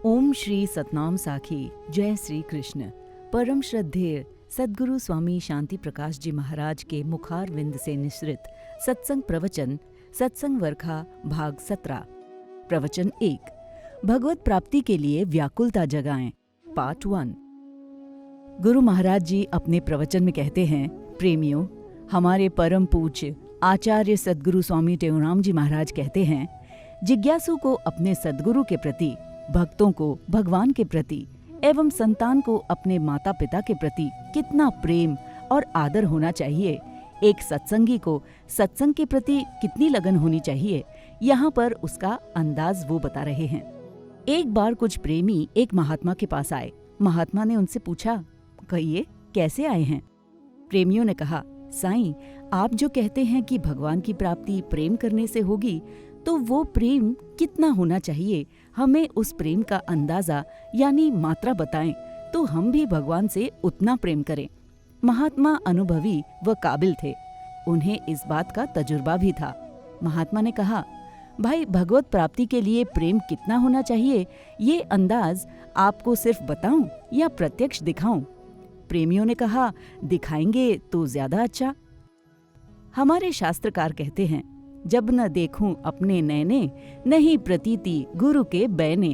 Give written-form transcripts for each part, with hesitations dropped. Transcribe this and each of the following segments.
ओम श्री सतनाम साखी। जय श्री कृष्ण। परम श्रद्धेय सद्गुरु स्वामी शांति प्रकाश जी महाराज के मुखार विंद से निसृत सत्संग प्रवचन सत्संग वर्खा भाग 17। प्रवचन 1। भगवत प्राप्ति के लिए व्याकुलता जगाएं, पार्ट 1। गुरु महाराज जी अपने प्रवचन में कहते हैं, प्रेमियों, हमारे परम पूज्य आचार्य सद्गुरु स्वामी टेऊराम जी महाराज कहते हैं, जिज्ञासु को अपने सद्गुरु के प्रति, भक्तों को भगवान के प्रति एवं संतान को अपने माता पिता के प्रति कितना प्रेम और आदर होना चाहिए, एक सत्संगी को सत्संग के प्रति कितनी लगन होनी चाहिए, यहाँ पर उसका अंदाज वो बता रहे हैं। एक बार कुछ प्रेमी एक महात्मा के पास आए। महात्मा ने उनसे पूछा, कहिए कैसे आए हैं? प्रेमियों ने कहा, साईं, आप जो कहते हैं कि भगवान की प्राप्ति प्रेम करने से होगी, तो वो प्रेम कितना होना चाहिए, हमें उस प्रेम का अंदाजा यानी मात्रा बताएं, तो हम भी भगवान से उतना प्रेम करें। महात्मा अनुभवी व काबिल थे, उन्हें इस बात का तजुर्बा भी था। महात्मा ने कहा, भाई, भगवत प्राप्ति के लिए प्रेम कितना होना चाहिए, ये अंदाज आपको सिर्फ बताऊं या प्रत्यक्ष दिखाऊं? प्रेमियों ने कहा, दिखाएंगे तो ज्यादा अच्छा। हमारे शास्त्रकार कहते हैं, जब न देखूं अपने नैने, नहीं प्रतीति गुरु के बैने।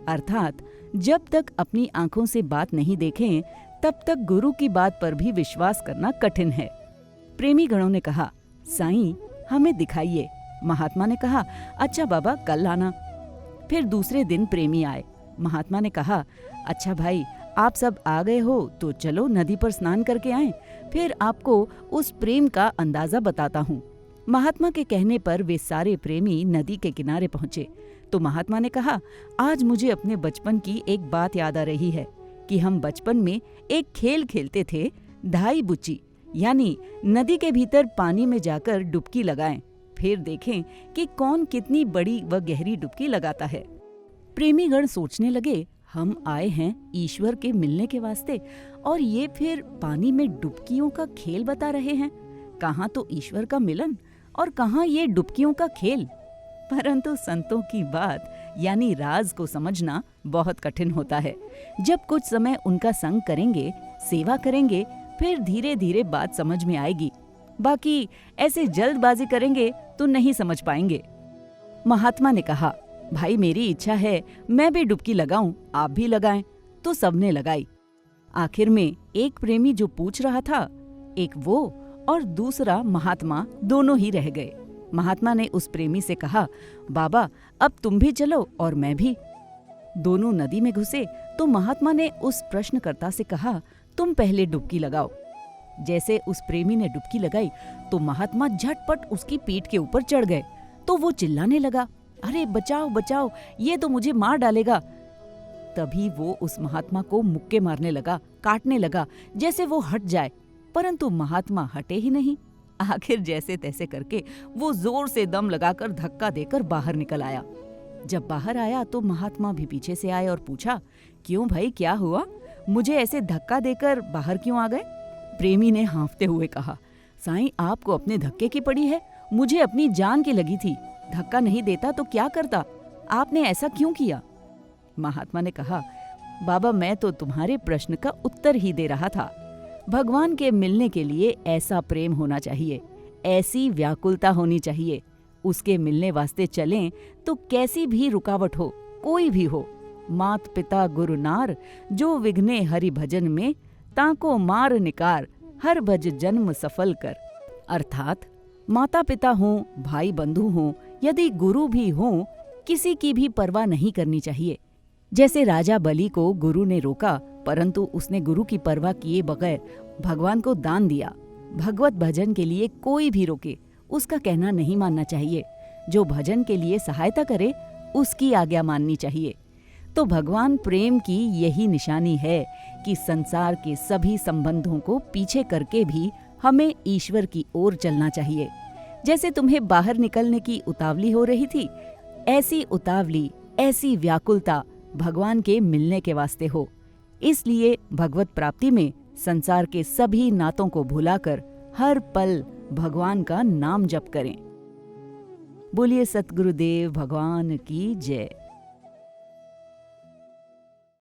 अर्थात जब तक अपनी आंखों से बात नहीं देखें, तब तक गुरु की बात पर भी विश्वास करना कठिन है। प्रेमी गणों ने कहा, साईं, हमें दिखाइए। महात्मा ने कहा, अच्छा बाबा, कल आना। फिर दूसरे दिन प्रेमी आए। महात्मा ने कहा, अच्छा भाई, आप सब आ गए हो तो चलो नदी पर स्नान करके आएं, फिर आपको उस प्रेम का अंदाजा बताता हूँ। महात्मा के कहने पर वे सारे प्रेमी नदी के किनारे पहुंचे तो महात्मा ने कहा, आज मुझे अपने बचपन की एक बात याद आ रही है कि हम बचपन में एक खेल खेलते थे, ढाई बुच्ची, यानी नदी के भीतर पानी में जाकर डुबकी लगाएं, फिर देखें कि कौन कितनी बड़ी व गहरी डुबकी लगाता है। प्रेमीगण सोचने लगे, हम आए हैं ईश्वर के मिलने के वास्ते और ये फिर पानी में डुबकियों का खेल बता रहे हैं। कहाँ तो ईश्वर का मिलन और कहाँ ये डुबकियों का खेल। परंतु संतों की बात यानी राज को समझना बहुत कठिन होता है। जब कुछ समय उनका संग करेंगे, सेवा करेंगे, फिर धीरे धीरे बात समझ में आएगी। बाकी ऐसे जल्दबाजी करेंगे तो नहीं समझ पाएंगे। महात्मा ने कहा, भाई, मेरी इच्छा है मैं भी डुबकी लगाऊं, आप भी लगाएं। तो सबने लगाई। आखिर में एक प्रेमी जो पूछ रहा था, एक वो और दूसरा महात्मा, दोनों ही रह गए। महात्मा ने उस प्रेमी से कहा, बाबा, अब तुम भी चलो और मैं भी। दोनों नदी में घुसे तो महात्मा ने उस प्रश्नकर्ता से कहा, तुम पहले डुबकी लगाओ। जैसे उस प्रेमी ने डुबकी लगाई तो महात्मा झटपट उसकी पीठ के ऊपर चढ़ गए तो वो चिल्लाने लगा, अरे बचाओ बचाओ, ये तो मुझे मार डालेगा। तभी वो उस महात्मा को मुक्के मारने लगा, काटने लगा, जैसे वो हट जाए, परंतु महात्मा हटे ही नहीं। आखिर जैसे तैसे करके वो जोर से दम लगाकर धक्का देकर बाहर निकल आया। जब बाहर आया तो महात्मा भी पीछे से आए और पूछा, क्यों भाई, क्या हुआ? मुझे ऐसे धक्का देकर बाहर क्यों आ गए? प्रेमी ने हाँफते हुए कहा, साईं, आपको अपने धक्के की पड़ी है, मुझे अपनी जान की लगी थी। धक्का नहीं देता तो क्या करता? आपने ऐसा क्यों किया? महात्मा ने कहा, बाबा, मैं तो तुम्हारे प्रश्न का उत्तर ही दे रहा था। भगवान के मिलने के लिए ऐसा प्रेम होना चाहिए, ऐसी व्याकुलता होनी चाहिए। उसके मिलने वास्ते चलें तो कैसी भी रुकावट हो, कोई भी हो, मात पिता गुरु नार, जो विघ्ने हरि भजन में, ताको मार निकार, हर भज जन्म सफल कर। अर्थात माता पिता हों, भाई बंधु हों, यदि गुरु भी हों, किसी की भी परवाह नहीं करनी चाहिए। जैसे राजा बलि को गुरु ने रोका, परंतु उसने गुरु की परवाह किए बगैर भगवान को दान दिया। भगवत भजन के लिए कोई भी रोके, उसका कहना नहीं मानना चाहिए। जो भजन के लिए सहायता करे, उसकी आज्ञा माननी चाहिए। तो भगवान प्रेम की यही निशानी है कि संसार के सभी संबंधों को पीछे करके भी हमें ईश्वर की ओर चलना चाहिए। जैसे तुम्हें बाहर निकलने की उतावली हो रही थी, ऐसी उतावली, ऐसी व्याकुलता भगवान के मिलने के वास्ते हो। इसलिए भगवत प्राप्ति में संसार के सभी नातों को भुलाकर हर पल भगवान का नाम जप करें। बोलिए सतगुरुदेव भगवान की जय।